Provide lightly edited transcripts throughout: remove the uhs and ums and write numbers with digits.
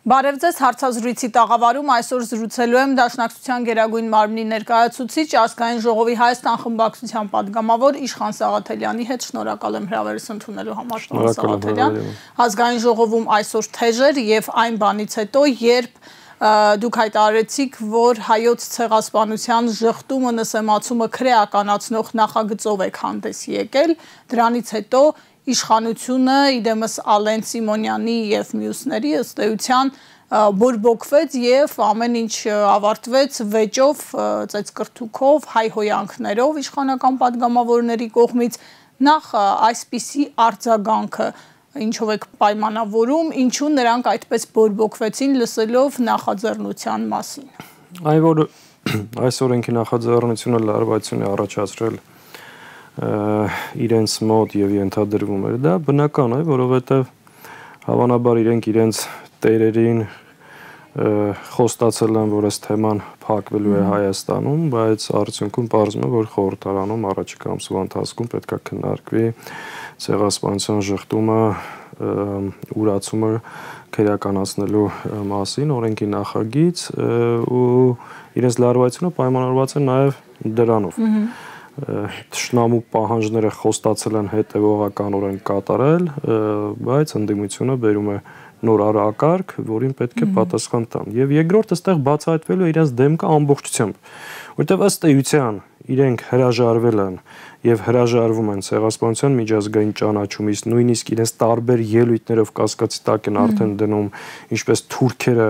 Բարև ձեզ, հարցազրույցի տաղավարում այսօր զրուցելու եմ Դաշնակցության Գերագույն մարմնի ներկայացուցիչ, Ազգային ժողովի Հայաստան խմբակցության պատգամավոր Իշխան Սաղաթելյանի հետ։ Շնորհակալ եմ հրավերս ընդունելու համար, պարոն Սաղաթելյան։ Ազգային ժողովում այսօր թեժ էր եւ այն բանից հետո, երբ դուք հայտարարեցիք, որ հայոց ցեղասպանության ժխտումը, նսեմացումը քրեականացնող նախագծով եք հանդես եկել, դրանից հետո իշխանությունը իդեմս Ալեն Սիմոնյանի եւ մյուսների ըստ էության բորբոքվեց եւ ամեն ինչ ավարտվեց վեճով, ծեծկրթուքով, հայհոյանքներով իշխանական պատգամավորների կողմից։ Նախ այսպիսի արձագանքը ինչով եք պայմանավորում, ինչու նրանք այդպես բորբոքվեցին լսելով նախաձեռնության մասին։ Այն որ այս օրենքի նախաձեռնությունը լարվածություն է առաջացրել իրենց մոտ եւ ենթադրվում էր, դա բնական է, որովհետեւ հավանաբար իրենք իրենց տերերին խոստացել են, որ այս թեման փակվելու է Հայաստանում, բայց արդյունքում պարզվում է, որ խորհրդարանում առաջիկա ամսվա ընթացքում պետք է քննարկվի ցեղասպանության ժխտումը, ուրացումը քրեականացնելու մասին օրենքի նախագիծ ու իրենց լարվածությունը պայմանավորված է նաեւ դրանով։ Թշնամու պահանջները խոստացել են հետևողականորեն կատարել, բայց ընդդիմությունը բերում է նոր արակարգ, որին պետք է պատասխան տան։ Եվ երկրորդ այստեղ բացահայտվելու իրենց դեմքը ամբողջությամբ, որտեղ ըստ էության իրենք հրաժարվել են եւ հրաժարվում են ցեղասպանության միջազգային ճանաչումից, նույնիսկ իրենց տարբեր ելույթներով կասկածի տակ են արդեն դնում, ինչպես թուրքերը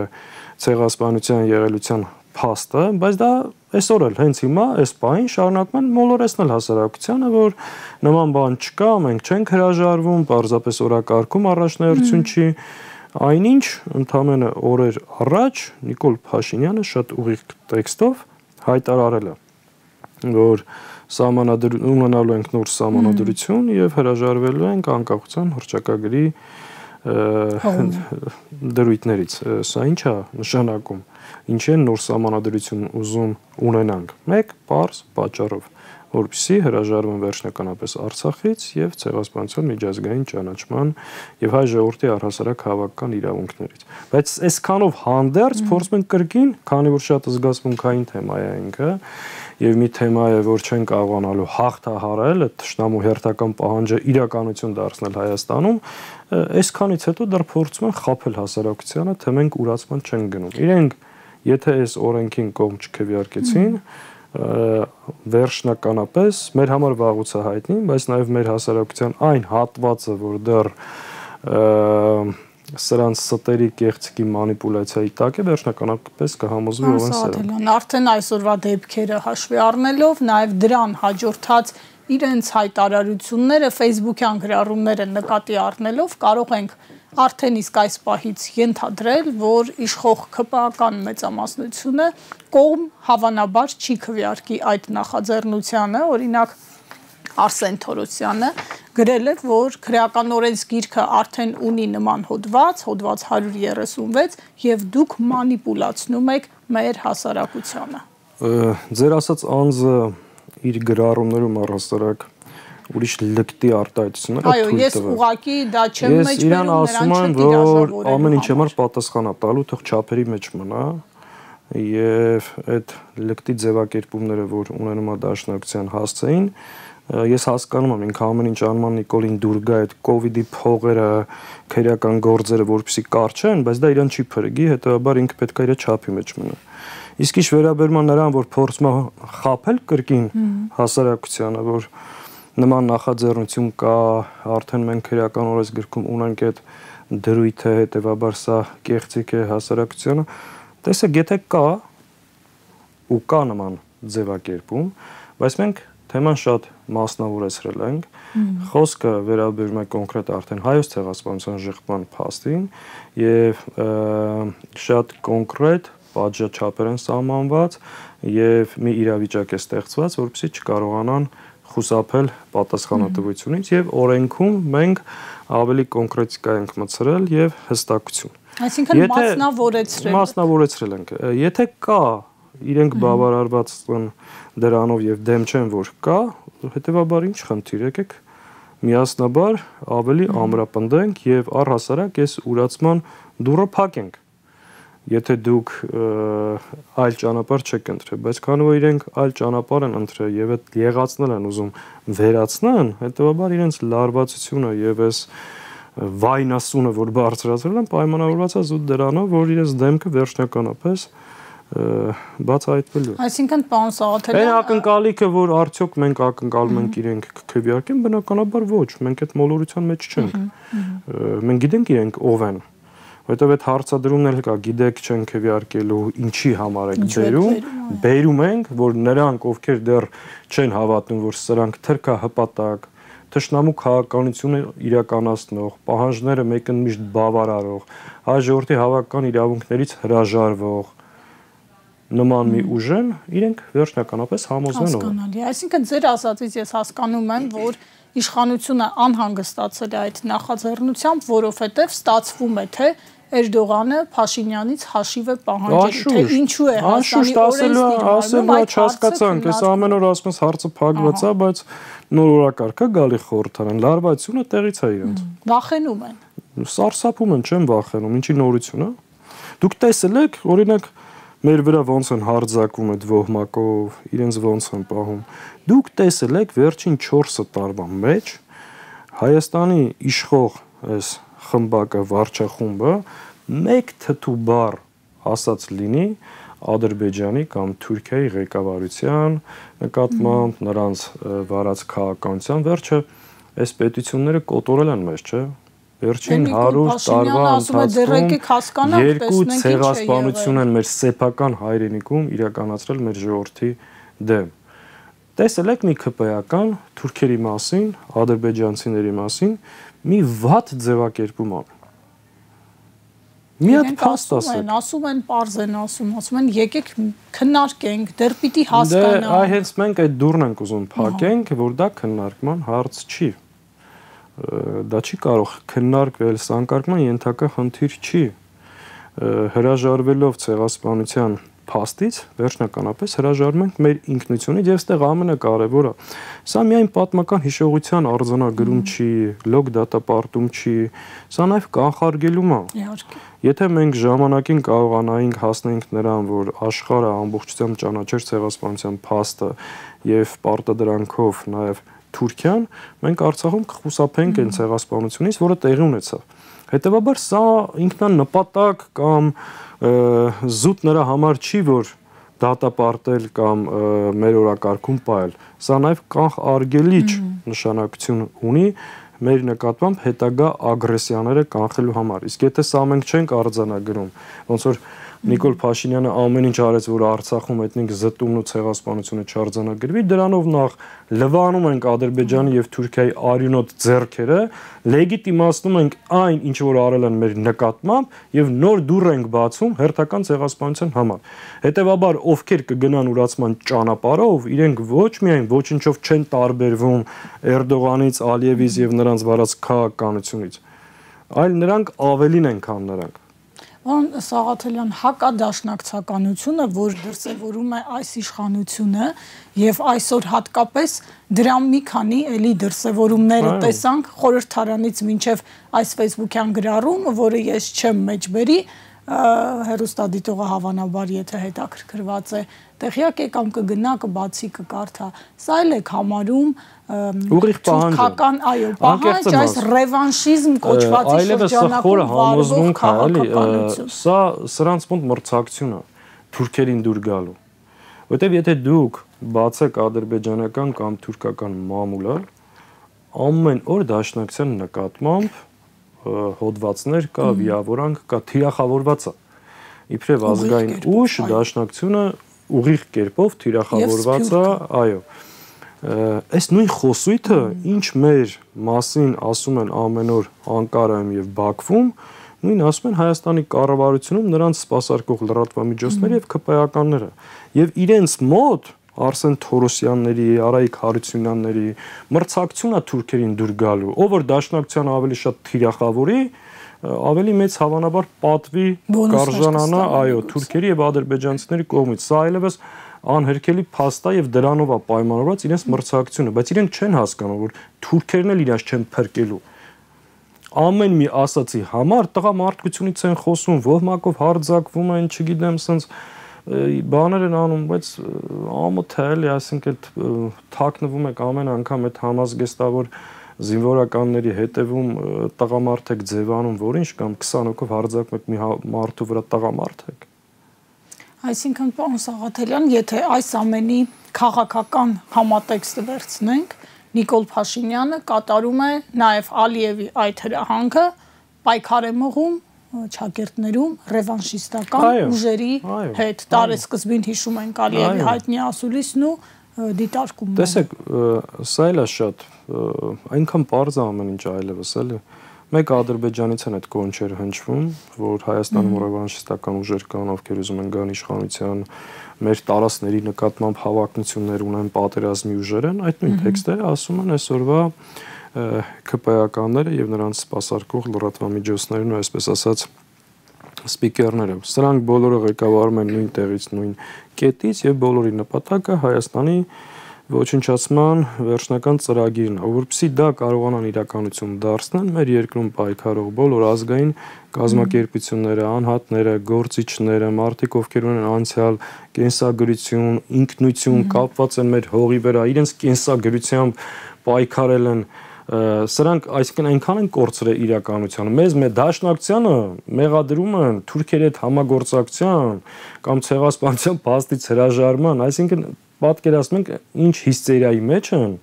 ցեղասպանության եղելության փաստը, բայց դա այսօր էլ հենց հիմա այս պահին շարունակում են մոլորեցնել հասարակությանը, որ նման բան չկա, մենք չենք հրաժարվում, պարզապես օրակարգում առաջնահերթություն չի։ Այնինչ ընդամենը օրեր առաջ Նիկոլ Փաշինյանը շատ ուղիղ տեքստով հայտարարել է, որ ունենալու ենք նոր սահմանադրություն եւ հրաժարվելու ենք անկախության հռչակագրի դրույթներից։ Սա ինչ է նշանակում։ Ինչ է նոր սահմանադրություն ուզում ունենանք։ Մեկ պարզ պատճառով, որպեսզի հրաժարվեն վերջնականապես Արցախից եւ ցեղասպանության միջազգային ճանաչման եւ հայ ժողովրդի առհասարակ հավաքական իրավունքներից։ Բայց այսքանով հանդերձ փորձում են կրկին, քանի որ շատ զգացմունքային թեմա է ինքը, եւ մի թեմա է, որ չեն կարողանալու հաղթահարել, այդ թշնամու հերթական պահանջը իրականություն դարձնել Հայաստանում, այսքանից հետո դեռ փորձում են խաբել հասարակությանը, թե մենք ուրացման չեն գնում։ Իրենք եթե այս օրենքին կողմ չքվեարկեցին, վերջնականապես մեր համար վաղուց է հայտնի, բայց նաև մեր հասարակության այն հատվածը, որ դեռ սրանց ստերի կեղծիքի մանիպուլյացիայի տակ է, վերջնականապես կհամոզվի ով են սրանք։ Արդեն այսօրվա դեպքերը հաշվի առնելով, նաև դրան հաջորդած իրենց հայտարարությունները, Facebook-յան գրառումները նկատի առնելով, կարող ենք արդեն իսկ այս պահից ենթադրել, որ իշխող ՔՊԱ-ական մեծամասնությունը կողմ հավանաբար չի քվեարկի այդ նախաձեռնությանը, օրինակ Արսեն Թորոսյանը գրել է, որ քրեական օրենսգիրքը արդեն ունի նման հոդված 136 եւ դուք մանիպուլացնում եք մեր հասարակությանը։ Ձեր ասած անձը իր գրառումներում առհասարակ ուրիշ լկտի արտահայտությունները թույլ տվել։ Այո, ես ուղղակի դա չեմ մեջ բերում, նրան չտիրաժավորել։ Ամեն ինչ համար պատասխան է տալու, թող չափերի մեջ մնա, եւ այդ լկտի ձևակերպումները, որ ունենում է Դաշնակցության հասցեին, ես հասկանում եմ, ինքը ամեն ինչ անում է Նիկոլին դուր գա այդ կովիդի փողերը, քրեական գործերը, որպեսզի կարճեն, բայց դա իրան չի փրկի, հետեւաբար ինքը պետք է իր չափի մեջ մնա։ Իսկ ինչ վերաբերում է նրան, որ փորձում է խաբել կրկին հասարակությանը, որ նման նախաձեռնություն կա, արդեն մենք քրեական օրենսգրքում ունենք այդ դրույթը, հետեւաբար սա կեղծիք է հասարակությանը։ Տեսեք, եթե կա ու կա նման ձևակերպում, բայց մենք թեման շատ մասնավորեցրել ենք, խոսքը վերաբերում է կոնկրետ արդեն հայոց ցեղասպանության ժխտման փաստին եւ շատ կոնկրետ պատժաչափեր են սահմանված եւ մի իրավիճակ է ստեղծված, որպեսզի չկարողանան խուսափել պատասխանատվությունից եւ օրենքում մենք ավելի կոնկրետիկա ենք մտցրել եւ հստակություն։ Այսինքն մասնավորեցրել ենք։ Եթե կա, իրենք բավարարված են դրանով եւ դեմ չեն որ կա, հետեւաբար ինչ խնդիր եկեք միասնաբար ավելի ամրապնդենք եւ առհասարակ այս ուրացման դուռը փակենք։ եթե դուք այլ ճանապարհ չեք ընտրել, բայց քանի որ իրենք այլ ճանապարհ են ընտրել եւ այդ եղածներ են ուզում վերացնեն, հետեւաբար իրենց լարվածությունը եւ այս վայնասունը, որ բարձրացրել են, պայմանավորված է զուտ դրանով, որ իրենց դեմքը վերջնականապես բացահայտվելու։ Այսինքն, պարոն Սաղաթելյան, այն ակնկալիքը, որ արդյոք մենք ակնկալում ենք իրենք քվեարկեն, բնականաբար ոչ, մենք այդ մոլորության մեջ չենք։ Մենք գիտենք իրենք ով են, որովհետև այդ հարցադրումն էլ կա, գիտեք չենք քվեարկելու, ինչի համար եք բերում ենք, որ նրանք, ովքեր դեռ չեն հավատում, որ սրանք թրքահպատակ, թշնամու քաղաքականությունը իրականացնող, պահանջները մեկընդմիշտ բավարարող, հայ ժողովրդի հավաքական իրավունքներից հրաժարվող նման մի ուժ են, իրենք վերջնականապես համոզվեն ով։ Հասկանալի։ Այսինքն ձեր ասածից ես հասկանում եմ, որ իշխանությունը անհանգստացել է այդ նախաձեռնությամբ, որովհետև ստացվում է, թե Էրդողանը Փաշինյանից հաշիվ է պահանջել, թե ինչու է Հայաստանի օրենսդիրում չհասկացանք, այս ամեն օր ասում ես հարցը փակված է, բայց նոր օրակարգ է գալի խորհրդարան, լարվածությունը տեղից է իրենց։ Վախենում են։ Սարսափում են, չեն վախենում, ինչի նորություն է։ Դուք տեսել եք, օրինակ մեր վրա ոնց են հարձակվում այդ ոհմակով, իրենց ոնց են պահում։ Դուք տեսել եք վերջին 4 տարվա մեջ Հայաստանի իշխող այս խմբակը, վարչախումբը մեկ թթու բառ ասած լինի Ադրբեջանի կամ Թուրքիայի ղեկավարության նկատմամբ, նրանց վարած քաղաքականության, վերջը այս պետությունները կոտորել են մեզ, չէ՞։ Վերջին 100 տարվա ընթացքում երկու ցեղասպանություն են մեր սեփական հայրենիքում իրականացրել մեր ժողովրդի դեմ։ Տեսել եք մի քպեական թուրքերի մասին, ադրբեջանցիների մասին մի վատ ձևակերպում ան։ Մի հատ փաստ ասում են, պարզ են ասում են եկեք քննարկենք, դեռ պիտի հասկանանք։ Դե այ հենց մենք այդ դուռն ենք ուզում փակենք, որ դա քննարկման հարց չի։ Դա չի կարող քննարկվել, սանկարկման ենթակա խնդիր չի, հրաժարվելով ցեղասպանության փաստից, վերջնականապես հրաժարվում ենք մեր ինքնությունից եւ այստեղ ամենակարևորը, սա միայն պատմական հիշողության արձանագրում չի, լոգ դատապարտում չի, սա նաեւ կանխարգելում է։ Եթե մենք ժամանակին կարողանայինք հասնենք նրան, որ աշխարհը ամբողջությամբ ճանաչեր ցեղասպանության փաստը եւ պարտադրանքով նաեւ Թուրքիան, մենք Արցախում կխուսափենք այն ցեղասպանությունից, որը տեղի ունեցավ։ Հետևաբար սա ինքնանպատակ կամ զուտ նրա համար չի, որ դատապարտել կամ մեր օրակարգում պահել։ Սա նաև կանխարգելիչ նշանակություն ունի մեր նկատմամբ հետագա ագրեսիաները կանխելու համար։ Իսկ եթե սա մենք չենք արձանագրում, ոնց որ Նիկոլ Փաշինյանը ամեն ինչ արեց, որ Արցախում էթնիկ զտումն ու ցեղասպանությունը չարձանագրվի, դրանով նախ լվանում ենք Ադրբեջանի եւ Թուրքիայի արյունոտ ձեռքերը, լեգիտիմացնում ենք այն, ինչ որ արել են մեր նկատմամբ եւ նոր դուռ ենք բացում հերթական ցեղասպանության համար։ Հետևաբար ովքեր կգնան ուրացման ճանապարհով, իրենք ոչ միայն ոչինչով չեն տարբերվում Էրդողանից, Ալիևից եւ նրանց վարած քաղաքականությունից, այլ նրանք ավելին են, քան նրանք։ Պարոն Սաղաթելյան, հակադաշնակցականությունը, որ դրսևորում է այս իշխանությունը եւ այսօր հատկապես դրա մի քանի էլի դրսևորումները տեսանք խորհրդարանից մինչեւ այս Facebook-յան գրառում, որը ես չեմ մեջբերի, հերոստադիտողը հավանաբար եթե հետաքրքրված է տեղյակ է կամ կգնա կբացի կկարդա, սա էլ եք համարում ուղիղ թուրքական, այո, պահանջ, այս ռևանշիզմ կոչվածի շրջանակում վարվող քաղաքականություն։ Սա սրանց մոտ մրցակցություն է թուրքերին դուր գալու, որտեվ եթե դուք բացեք ադրբեջանական կամ թուրքական մամուլը, ամեն օր դաշնակցության նկատմամբ հոդվածներ կա, վիավորանք կա, թիրախավորված է։ Իբրև ազգային ուժ դաշնակցությունը ուղիղ կերպով թիրախավորված է, այո։ Այս նույն խոսույթը, ինչ մեր մասին ասում են ամեն օր Անկարայում եւ Բաքվում, նույն ասում են Հայաստանի կառավարությունում նրանց սպասարկող լրատվամիջոցները եւ ԿՊԱ-ականները։ Եվ իրենց մոտ Արսեն Թորոսյանների, Արայիկ Հարությունյանների մրցակցությունն է թուրքերին դուր գալու, ով որ դաշնակցության ավելի շատ թիրախավորի, ավելի մեծ հավանաբար պատվի կարժանանա, այո, թուրքերի եւ ադրբեջանցիների կողմից։ Սա այլևս անհերքելի փաստ է եւ դրանով է պայմանավորված իրենց մրցակցությունը, բայց իրենք չեն հասկանում, որ թուրքերն էլ իրենց չեն փրկելու։ ամեն մի ասացի համար տղամարդկությունից են խոսում, ոհմակով հարձակվում են, չգիտեմ, սենց բաներ են անում, բայց ամոթ է էլի, այսինքն թաքնվում եք ամեն անգամ այդ համազգեստավոր զինվորականների հետևում տղամարդ եք ձևանում, որ ինչ կամ 20 հոգով հարձակում եք մի մարդու վրա տղամարդ եք։ Այսինքն, պարոն Սաղաթելյան, եթե այս ամենի քաղաքական համատեքստը վերցնենք, Նիկոլ Փաշինյանը կատարում է նաև Ալիևի այդ հրահանգը պայքար է մղում ճակերտներում ռևանշիստական ուժերի հետ։ Տարեսկզբին հիշում ենք Ալիևի հայտնի ասուլիսն ու դիտարկումները։ Տեսեք, սա էլ է շատ այնքան պարզ է ամեն ինչ այլևս էլի։ Մեկ Ադրբեջանից են այդ կոնչերը հնչվում, որ Հայաստանում ռևանշիստական ուժեր կան, ովքեր ուզում են գան իշխանության, մեր տարածքների նկատմամբ հավակնություններ ունեն, պատերազմի ուժեր են, այդ նույն տեքստերը ասում են այսօրվա ԿՊ-ականները եւ նրանց սպասարկող լրատվամիջոցներն ու այսպես ասած սպիկերները։ Սրանք բոլորը ղեկավարում են նույն տեղից, նույն կետից եւ բոլորի նպատակը Հայաստանի ոչնչացման վերջնական ծրագիրն է, որովհետեւ դա կարողանան իրականություն դարձնել մեր երկրում պայքարող բոլոր ազգային կազմակերպությունները, անհատները, գործիչները, մարդիկ, ովքեր ունեն անցյալ կենսագրություն, ինքնություն, կապված են մեր հողի վրա, իրենց կենսագրությամբ պայքարել են, սրանք այսինքն այնքան են կորցրել իրականությանը։ Մեզ դաշնակցությանը մեղադրում են թուրքերի հետ համագործակցության կամ ցեղասպանության փաստից հրաժարման, այսինքն պատկերացնում ենք ինչ հիստերիայի մեջ են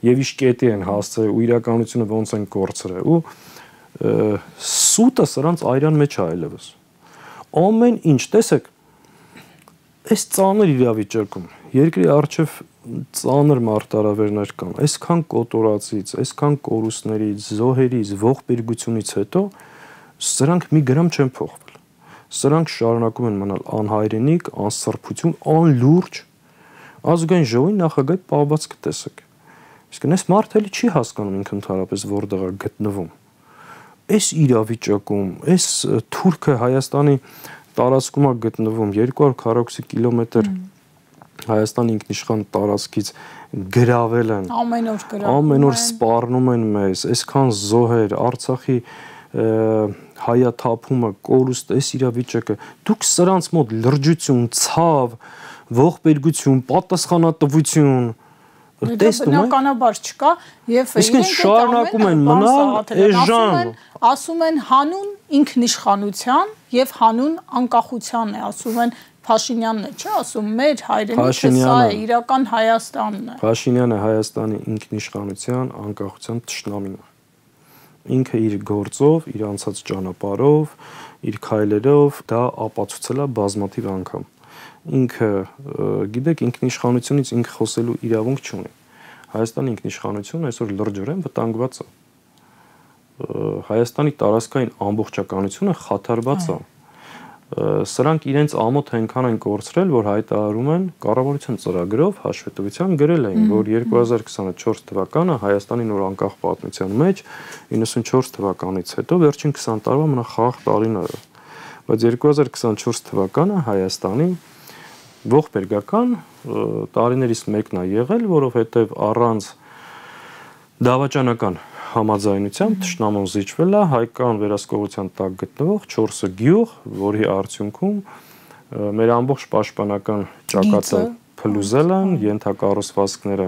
եւ ինչ կետի են հասցրել ու իրականությունը ոնց են կորցրել ու սուտը սրանց այրան մեջ է այլևս ամեն ինչ տեսեք այս ծանր իրավիճակում երկրի արչեւ ծանր մարտահրավերներ կան այսքան կոտորածից այսքան կորուստներից զոհերից ողբերգությունից հետո սրանք մի գրամ չեն փոխվել սրանք շարունակում են մնալ անհայրենիք անսրբություն անլուրջ ազգային ժողովի նախագահի պահվածքը տեսեք։ Իսկ այս մարդը էլի չի հասկանում ինքն ընդհանրապես որտեղ է գտնվում։ Այս իրավիճակում, այս թուրքը Հայաստանի տարածքում է գտնվում 240 կիլոմետր Հայաստանի ինքնիշխան տարածքից գրավել են։ Ամեն օր սպառնում են մեզ, այսքան զոհեր, Արցախի հայաթափումը, կորուստ, այս իրավիճակը։ Դուք սրանց մոտ լրջություն, ցավ ողբերգություն, պատասխանատվություն տեսնում եք բնականաբար չկա եւ իրենք շարունակում են մնալ էժան ասում են հանուն ինքնիշխանության եւ հանուն անկախության է ասում են Փաշինյանն է չէ ասում մեր հայրենիքը սա է իրական Հայաստանն է Փաշինյանը Հայաստանի ինքնիշխանության անկախության թշնամին է ինքը իր գործով իր անցած ճանապարհով իր քայլերով դա ապացուցել է բազմաթիվ անգամ ինքը գիտեք ինքնիշխանությունից ինքը խոսելու իրավունք չունի Հայաստանի ինքնիշխանությունը այսօր լրջորեն վտանգված է Հայաստանի տարածքային ամբողջականությունը խաթարված է սրանք իրենց ամոթ այնքան են կորցրել որ հայտարարում են կառավարության ծրագրով հաշվետվության գրել էին որ 2024 թվականը Հայաստանի նոր անկախ պատմության մեջ 94 թվականից հետո վերջին 20 տարվա մնախաղ տարին է բայց 2024 թվականը Հայաստանի ողբերգական տարիներից մեկն է եղել, որովհետև առանց դավաճանական համաձայնությամբ թշնամուն զիջվել է հայկական վերահսկողության տակ գտնվող 4 գյուղ, որի արդյունքում մեր ամբողջ պաշտպանական ճակատը փլուզել են, ենթակառուցվածքները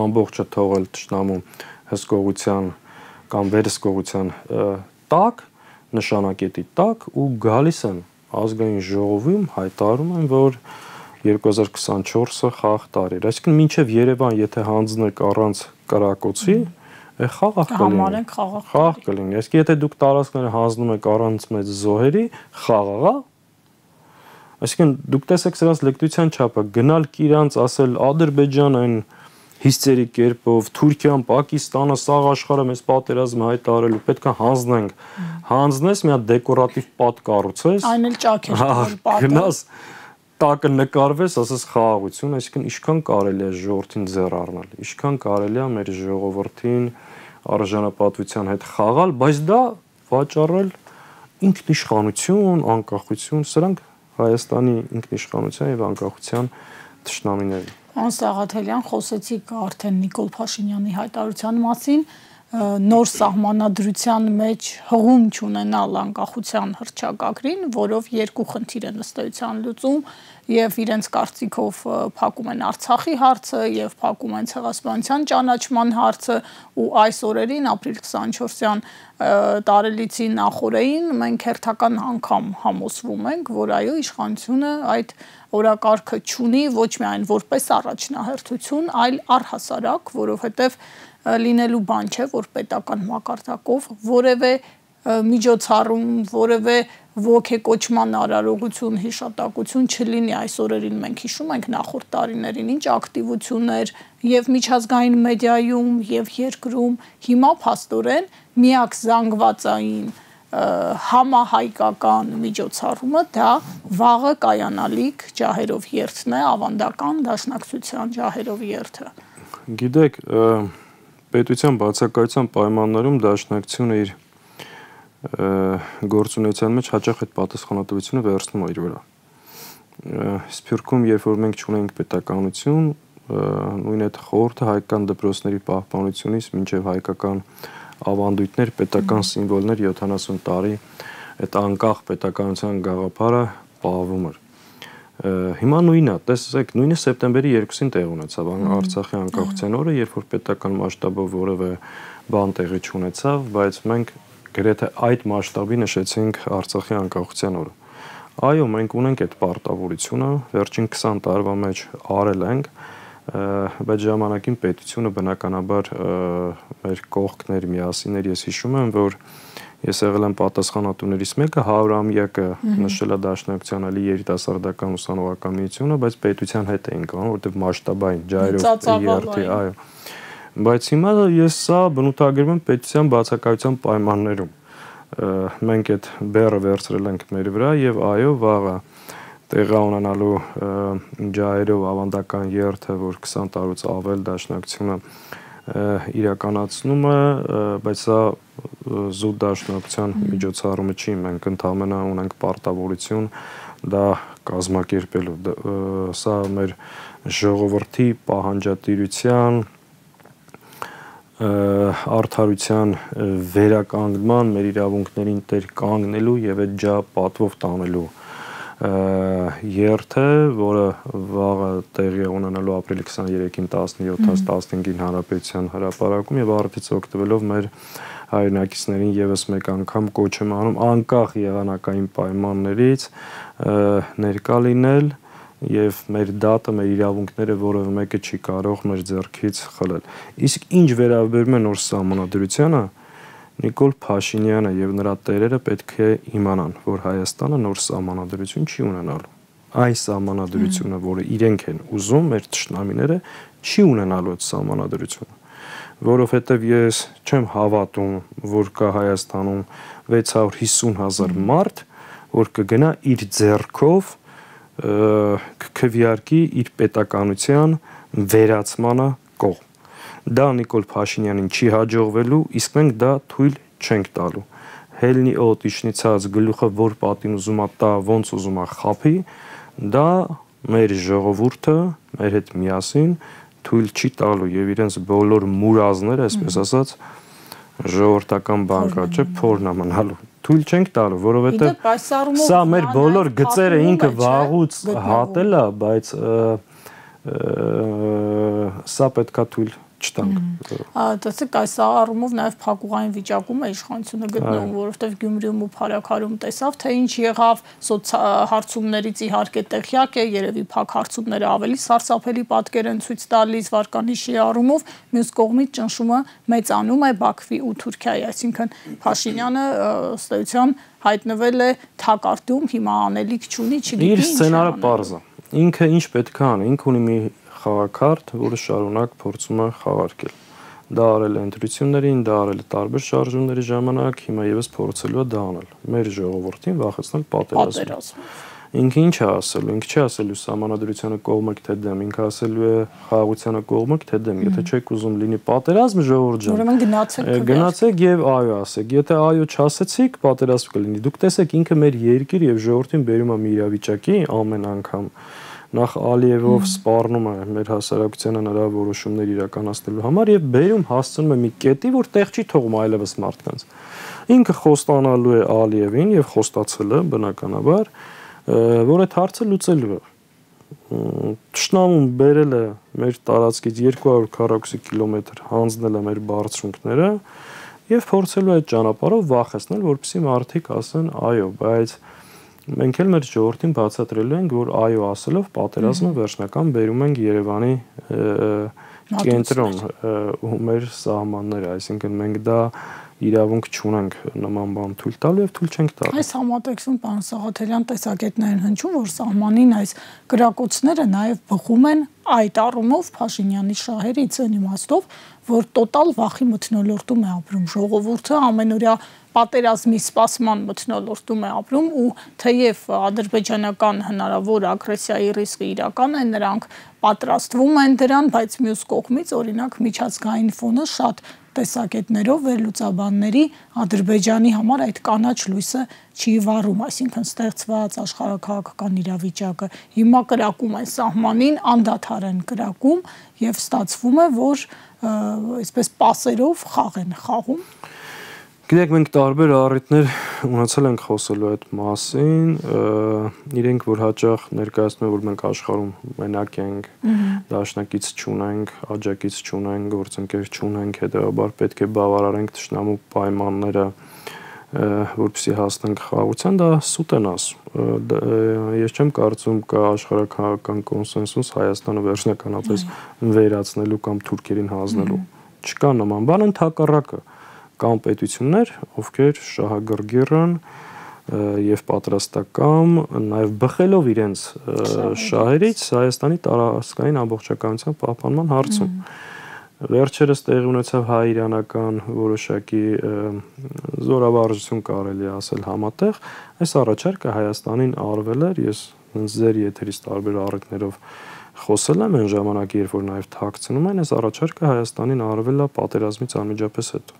ամբողջը թողել թշնամու հսկողության կամ վերահսկողության տակ, նշանակետի տակ ու գալիս են ազգային ժողովում հայտարարում են, որ 2024-ը խաղ տարի է։ Այսինքն մինչև Երևան եթե հանձնեք առանց կրակոցի, խաղ կլինի։ Խաղ կլինի։ Իսկ եթե դուք տարածքները հանձնում եք առանց մեծ զոհերի, խաղ է։ Այսինքն դուք տեսեք սրանց լեկտության չափը, գնալ Կիրանց, ասել Ադրբեջանը այն հիստերիկ կերպով Թուրքիան, Պակիստանը, սաղ աշխարհը մեզ պատերազմը հայտարարելու, պետք է հանձնենք։ Հանձնես մի հատ դեկորատիվ պատ կառուցես։ Այն էլ ճաք է պատը։ Գնաս տակը նկարվես, ասես խաղաղություն, այսինքն ինչքան կարելի է ժողովրդին ձեռ առնել, ինչքան կարելի է մեր ժողովրդին արժանապատվության հետ խաղալ, բայց դա վաճառել ինքնիշխանություն, անկախություն, սրանք Հայաստանի ինքնիշխանության եւ անկախության թշնամիներն են։ Պարոն Սաղաթելյան, խոսեցիք արդեն Նիկոլ Փաշինյանի հայտարարության մասին, նոր սահմանադրության մեջ հղում չունենալ անկախության հռչակագրին, որով երկու խնդիր են ըստ էության լուծում եւ իրենց կարծիքով փակում են Արցախի հարցը եւ փակում են ցեղասպանության ճանաչման հարցը ու այս օրերին ապրիլ 24-յան տարելիցի նախորդին մենք հերթական անգամ համոզվում ենք, որ այո իշխանությունը այդ օրակարգը չունի ոչ միայն որպես առաջնահերթություն, այլ առհասարակ, որովհետեւ լինելու բան չէ, որ պետական մակարդակով որևէ միջոցառում, որևէ ոգեկոչման արարողություն, հիշատակություն չլինի այս օրերին մենք հիշում ենք նախորդ տարիներին ինչ ակտիվություններ եւ միջազգային մեդիայում եւ երկրում հիմա փաստորեն միակ զանգվածային համահայկական միջոցառումը դա վաղը կայանալիք ջահերով երթն է, ավանդական դաշնակցության ջահերով երթը։ Գիտեք, պետության բացակայության պայմաններում դաշնակցությունը իր գործունեության մեջ հաճախ այդ պատասխանատվությունը վերցնում է իր վրա։ Սփյուռքում, երբ որ մենք չունենք պետականություն, նույն այդ խորհուրդը հայկական դպրոցների պահպանությունից մինչև հայկական ավանդույթներ, պետական սիմվոլներ 70 տարի այդ անկախ պետականության գաղափարը պահվում էր։ Հիմա նույնն է, տեսեք, նույնը սեպտեմբերի 2-ին տեղ ունեցավ Արցախի անկախության օրը, երբ որ պետական մասշտաբով որևէ բան տեղի չունեցավ, բայց մենք գրեթե այդ մասշտաբի նշեցինք Արցախի անկախության օրը։ Այո, մենք ունենք այդ պարտավորությունը, վերջին 20 տարվա մեջ արել ենք, բայց ժամանակին պետությունը բնականաբար մեր կողքներ միասին էր, ես հիշում եմ, որ ես եղել եմ պատասխանատուներից մեկը 100-ամյակը նշել է Դաշնակցության ալի երիտասարդական ուսանողական միությունը, բայց պետության հետ էինք անում, որտեղ մասշտաբային ջայրով երթի, այո։ Բայց հիմա ես սա բնութագրում եմ պետության բացակայության պայմաններում։ Մենք այդ բեռը վերցրել ենք մեր վրա եւ այո, վաղը տեղի ունենալու ջայրով ավանդական երթը, որ 20 տարուց ավել Դաշնակցությունը իրականացնում է, բայց սա զուտ դաշնակցության միջոցառումը չի, մենք ընդհանրապես ունենք պարտավորություն դա կազմակերպելու, սա մեր ժողովրդի պահանջատիրության, արդարության վերականգնման, մեր իրավունքներին տեր կանգնելու եւ այդ ջա պատվով տանելու երթը, որը վաղը տեղի ունենալու ապրիլի 23-ին 17-15-ին Հանրապետության հրապարակում եւ արդից օգտվելով մեր հայրենակիցներին եւս մեկ անգամ կոչ եմ անում անկախ եղանակային պայմաններից ներկա լինել եւ մեր դատը, մեր իրավունքները որևէ մեկը չի կարող մեր ձեռքից խլել։ Իսկ ինչ վերաբերում է նոր սահմանադրությանը, Նիկոլ Փաշինյանը եւ նրա տերերը պետք է իմանան, որ Հայաստանը նոր սահմանադրություն չի ունենալու։ Այս սահմանադրությունը, որը իրենք են ուզում, մեր թշնամիները, չի ունենալու այդ սահմանադրությունը, որովհետեւ ես չեմ հավատում, որ կա Հայաստանում 650,000 մարդ, որ կգնա իր ձեռքով կքվեարկի իր պետականության վերացմանը կողմ։ Դա Նիկոլ Փաշինյանին չի հաջողվելու, իսկ մենք դա թույլ չենք տալու։ Հելնի օդ իջնիցած գլուխը որ պատին ուզում է տա, ոնց ուզում է խափի, դա մեր ժողովուրդը մեր հետ միասին թույլ չի տալու եւ իրենց բոլոր մուրազները, այսպես ասած, ժողովրդական բանկա, չէ, փորն է մնալու։ Թույլ չենք տալու, որովհետեւ սա մեր բոլոր գծերը ինքը վաղուց հատել է, բայց սա պետքա թույլ չտանք։ Տեսեք, այս առումով նաև փակուղային վիճակում է իշխանությունը գտնվում, որովհետև Գյումրիում ու Փարաքարում տեսավ, թե ինչ եղավ, հարցումներից իհարկե տեղյակ է, երևի փակ հարցումները ավելի սարսափելի պատկեր են ցույց տալիս վարկանիշի առումով, մյուս կողմից ճնշումը մեծանում է Բաքվի ու Թուրքիայի, այսինքն Փաշինյանը ըստ էության հայտնվել է թակարդում, հիմա անելիք չունի, չգիտի ինչ։ Իր սցենարը պարզ է։ Ինքը ինչ պետք է անի, ինքը ունի մի խաղաքարտ, որը շարունակ փորձում է խաղարկել։ Դա արել է ընտրություններին, դա արել է տարբեր շարժումների ժամանակ, հիմա եւս փորձելու է դա անել։ Մեր ժողովրդին վախեցնել պատերազմը։ Ինքը ինչ է ասելու, ինքը չի ասելու սահմանադրությանը կողմեք թե դեմ, ինքը ասելու է խաղաղությանը կողմեք թե դեմ։ Եթե չեք ուզում լինի պատերազմ, ժողովուրդ ջան, ուրեմն գնացեք եւ այո ասեք։ Եթե այո չասեցիք, պատերազմ կլինի։ Դուք տեսեք, ինքը մեր երկիր եւ ժողովրդին բերում է մի իրավիճակի ամեն անգամ նախ Ալիևով սպառնում է մեր հասարակությանը նրա որոշումներ իրականացնելու համար եւ բերում հասցնում է մի կետի, որ տեղ չի թողում այլևս մարդկանց։ Ինքը խոստանալու է Ալիևին եւ խոստացել է բնականաբար, որ այդ հարցը լուծելու է։ Թշնամուն բերել է մեր տարածքից 240 կիլոմետր հանձնել է մեր բարձունքները եւ փորձելու է այդ ճանապարհով վախեցնել, որպեսզի մարդիկ ասեն այո, բայց մենք էլ մեր ժողովրդին բացատրելու ենք, որ այո ասելով պատերազմը վերջնական բերում ենք Երևանի կենտրոն ու մեր սահմանները, այսինքն մենք դա իրավունք չունենք նման բան թույլ տալու եւ թույլ չենք տալու։ Այս համատեքստում պարոն Սաղաթելյան տեսակետներ են հնչում, որ սահմանին այս կրակոցները նաեւ բխում են այդ առումով Փաշինյանի շահերից են իմաստով, որ տոտալ վախի մթնոլորտում է ապրում ժողովուրդը, ամենօրյա պատերազմի սպասման մթնոլորտում է ապրում ու թեև ադրբեջանական հնարավոր ագրեսիայի ռիսկը իրական է, նրանք պատրաստվում են դրան, բայց մյուս կողմից օրինակ միջազգային ֆոնը շատ տեսակետներով վերլուծաբանների Ադրբեջանի համար այդ կանաչ լույսը չի վառում, այսինքն ստեղծված աշխարհաքաղաքական իրավիճակը հիմա կրակում են սահմանին, անդադար են կրակում եւ ստացվում է, որ այսպես պասերով խաղ են խաղում։ Գիտեք, մենք տարբեր առիթներ ունեցել ենք խոսելու այդ մասին, իրենք որ հաճախ ներկայացնում են, որ մենք աշխարհում մենակ ենք, դաշնակից չունենք, աջակից չունենք, գործընկեր չունենք, հետեւաբար պետք է բավարարենք թշնամու պայմանները, որպեսզի հասնենք խաղաղության, դա սուտ են ասում։ Ես չեմ կարծում կա աշխարհաքաղաքական կոնսենսուս Հայաստանը վերջնականապես վերացնելու կամ թուրքերին հանձնելու։ Չկա նման բան, ընդհակառակը կան պետություններ, ովքեր շահագրգիռ են եւ պատրաստական, նաեւ բխելով իրենց շահերից Հայաստանի տարածքային ամբողջականության պահպանման հարցում։ Վերջերս տեղի ունեցավ հայ-իրանական որոշակի զորավարժություն կարելի ասել համատեղ, այս առաջարկը Հայաստանին արվել էր, ես ձեր եթերից տարբեր առիթներով խոսել եմ այն ժամանակ, երբ որ նաև թաքցնում են, այս առաջարկը Հայաստանին արվել է պատերազմից անմիջապես հետո։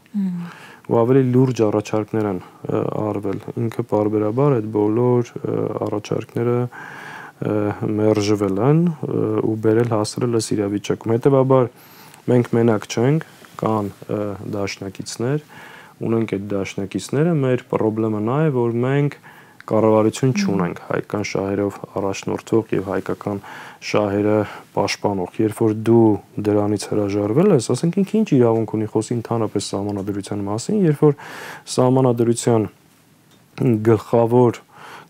Ու ավելի լուրջ առաջարկներ են արվել։ Ինքը պարբերաբար այդ բոլոր առաջարկները մերժվել են ու բերել հասրել այս իրավիճակում։ Հետևաբար մենք մենակ չենք, կան դաշնակիցներ, ունենք այդ դաշնակիցները, մեր խնդրեմը նա է, որ մենք կառավարություն չունենք հայկական շահերով առաջնորդող եւ հայկական շահերը պաշտպանող։ Երբ որ դու դրանից հրաժարվել ես, ասենք ինքը ինչ իրավունք ունի խոսի ընդհանրապես սահմանադրության մասին, երբ որ սահմանադրության գլխավոր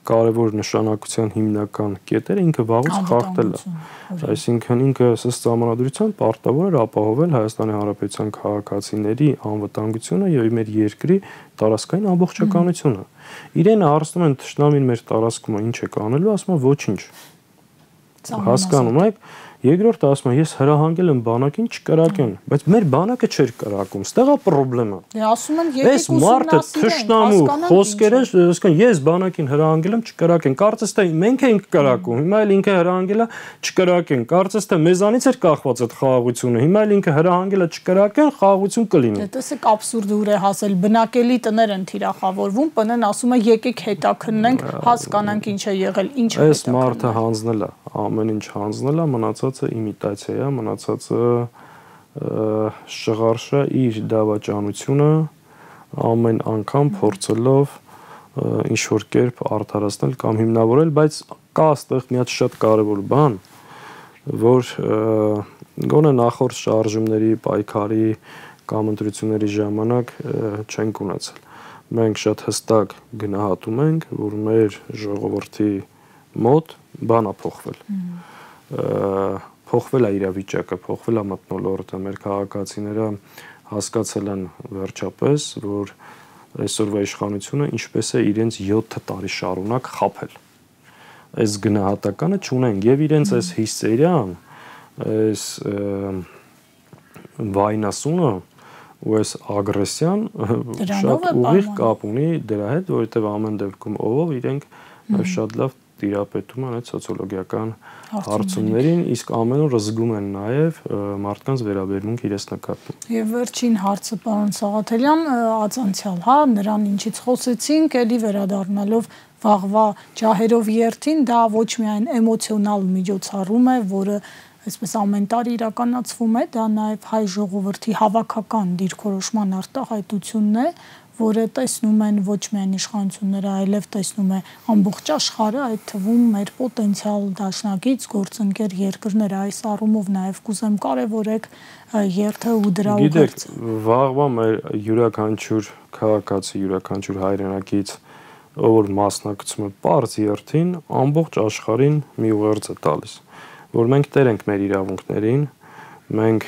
կարևոր նշանակության հիմնական կետերը ինքը վաղուց խախտել է։ Այսինքն ինքը ըստ սահմանադրության պարտավոր էր ապահովել Հայաստանի Հանրապետության քաղաքացիների անվտանգությունը եւ մեր երկրի տարածքային ամբողջականությունը։ Իրեն հարցնում են թշնամին մեր տարածքում ինչ է կանելու, ասում է ոչինչ։ Հասկանում եք, երկրորդը ասում է ես հրահանգել եմ բանակին չկրակեն, բայց մեր բանակը չէր կրակում, ստեղա խնդրեմը։ Դե ասում են եկեք ուսումնասիրենք, խոսքերը, ասեն ես բանակին հրահանգել եմ չկրակեն, կարծես թե մենք ենք կրակում, հիմա էլ ինքը հրահանգել է չկրակեն, կարծես թե մեզանից էր կախված այդ խաղաղությունը, հիմա էլ ինքը հրահանգել է չկրակեն, խաղաղություն կլինի։ Դե տեսեք աբսուրդը ուր է հասել, բնակելի տներ են թիրախավորվում, ՊՆ-ն ասում է եկեք հետաքննենք, հասկանանք ինչ է եղել, ինչ է հետաքննել։ Այս մարդը հանձնել է, ամեն ինչ հանձնել է, մնացածը իմիտացիա է, մնացածը շղարշ է իր դավաճանությունը ամեն անգամ փորձելով ինչ որ կերպ արդարացնել կամ հիմնավորել, բայց կա այստեղ մի հատ շատ կարևոր բան, որ գոնե նախորդ շարժումների, պայքարի կամ ընտրությունների ժամանակ չենք ունեցել։ Մենք շատ հստակ գնահատում ենք, որ մեր ժողովրդի մոտ բան է փոխվել։ Փոխվել է իրավիճակը, փոխվել է մթնոլորտը, մեր քաղաքացիները հասկացել են վերջապես, որ այսօրվա իշխանությունը ինչպես է իրենց 7 տարի շարունակ խաբել։ Այս գնահատականը չունեն եւ իրենց այս հիսերիան, այս վայնասունը ու այս ագրեսիան շատ ուղիղ կապ ունի դրա հետ, որովհետեւ ամեն դեպքում ով իրենք շատ լավ տիրապետում են այդ սոցիոլոգիական հարցումներին, իսկ ամեն օր զգում են նաև մարդկանց վերաբերմունք իրենց նկատմամբ։ Եվ վերջին հարցը պարոն Սաղաթելյան, ածանցյալ, հա, նրան ինչից խոսեցինք, էլի վերադառնալով վաղվա ջահերով երթին, դա ոչ միայն էմոցիոնալ միջոցառում է, որը այսպես ամեն տարի իրականացվում է, դա նաև հայ ժողովրդի հավաքական դիրքորոշման արտահայտությունն է, որը տեսնում են ոչ միայն իշխանությունները, այլև տեսնում է ամբողջ աշխարհը, այդ թվում մեր պոտենցիալ դաշնակից գործընկեր երկրները, այս առումով նաև կուզեմ կարևորեք երթը ու դրա ուղերձը։ Գիտեք, վաղվա մեր յուրաքանչյուր քաղաքացի, յուրաքանչյուր հայրենակից, ով մասնակցում է պարզ երթին, ամբողջ աշխարհին մի ուղերձ է տալիս, որ մենք տեր ենք մեր իրավունքներին, մենք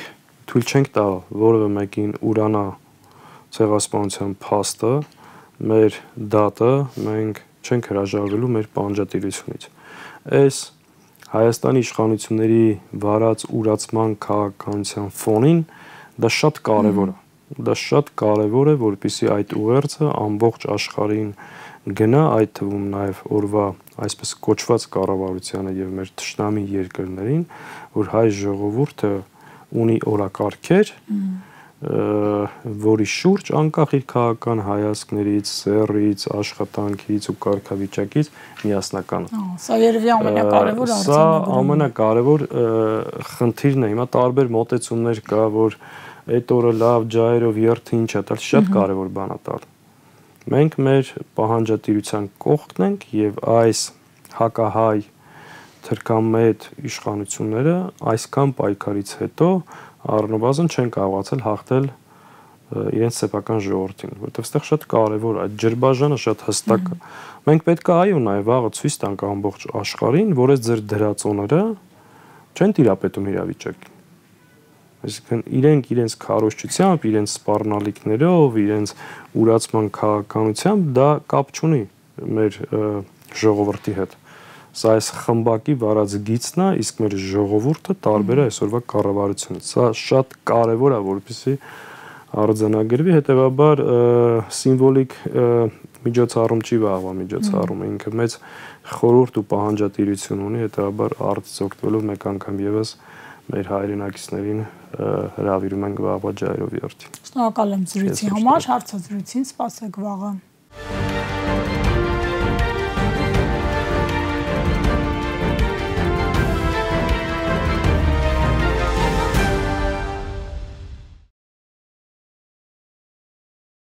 թույլ չենք տա որևէ մեկին ուրանա ցեղասպանության փաստը, մեր դատը, մենք չենք հրաժարվելու մեր պահանջատիրությունից։ Այս Հայաստանի իշխանությունների վարած ուրացման քաղաքականության ֆոնին դա շատ կարևոր է։ Դա շատ կարևոր է, որպեսզի այդ ուղերձը ամբողջ աշխարհին գնա, այդ թվում նաև օրվա այսպես կոչված կառավարությանը եւ մեր թշնամի երկրներին, որ հայ ժողովուրդը ունի օրակարգեր, որի շուրջ անկախ իր քաղաքական հայացքներից, սեռից, աշխատանքից ու կարգավիճակից միասնական է։ Սա երևի ամենակարևոր արձանագրումն է։ Սա ամենակարևոր խնդիրն է։ Հիմա տարբեր մոտեցումներ կա, որ այդ օրը լավ ջահերով երթը ինչ է տալ, շատ կարևոր բան է տալ։ Մենք մեր պահանջատիրության կողքն ենք եւ այս հակահայ թրքամետ իշխանությունները այսքան պայքարից հետո առնվազն չեն կարողացել հաղթել իրենց սեփական ժողովրդին, որովհետեւ այստեղ շատ կարևոր է, այդ ջրբաժանը շատ հստակ է։ Մենք պետք է այո նաև վաղը ցույց տանք ամբողջ աշխարհին, որ այս ձեր դրածոները չեն տիրապետում իրավիճակին։ Այսինքն իրենք իրենց քարոզչությամբ, իրենց սպառնալիքներով, իրենց ուրացման քաղաքականությամբ դա կապ չունի մեր ժողովրդի հետ։ Սա այս խմբակի վարած գիծն է, իսկ մեր ժողովուրդը տարբեր է այսօրվա կառավարությունից։ Սա շատ կարևոր է, որպեսզի արձանագրվի, հետեւաբար սիմվոլիկ միջոցառում չի վաղվա միջոցառումը, ինքը մեծ խորհուրդ ու պահանջատիրություն ունի, հետեւաբար արդյոք օգտվելով մեկ անգամ եւս մեր հայրենակիցներին հրավիրում ենք վաղվա ջահերով երթին։ Շնորհակալ եմ զրույցի համար, հարցազրույցին սպասեք վաղը։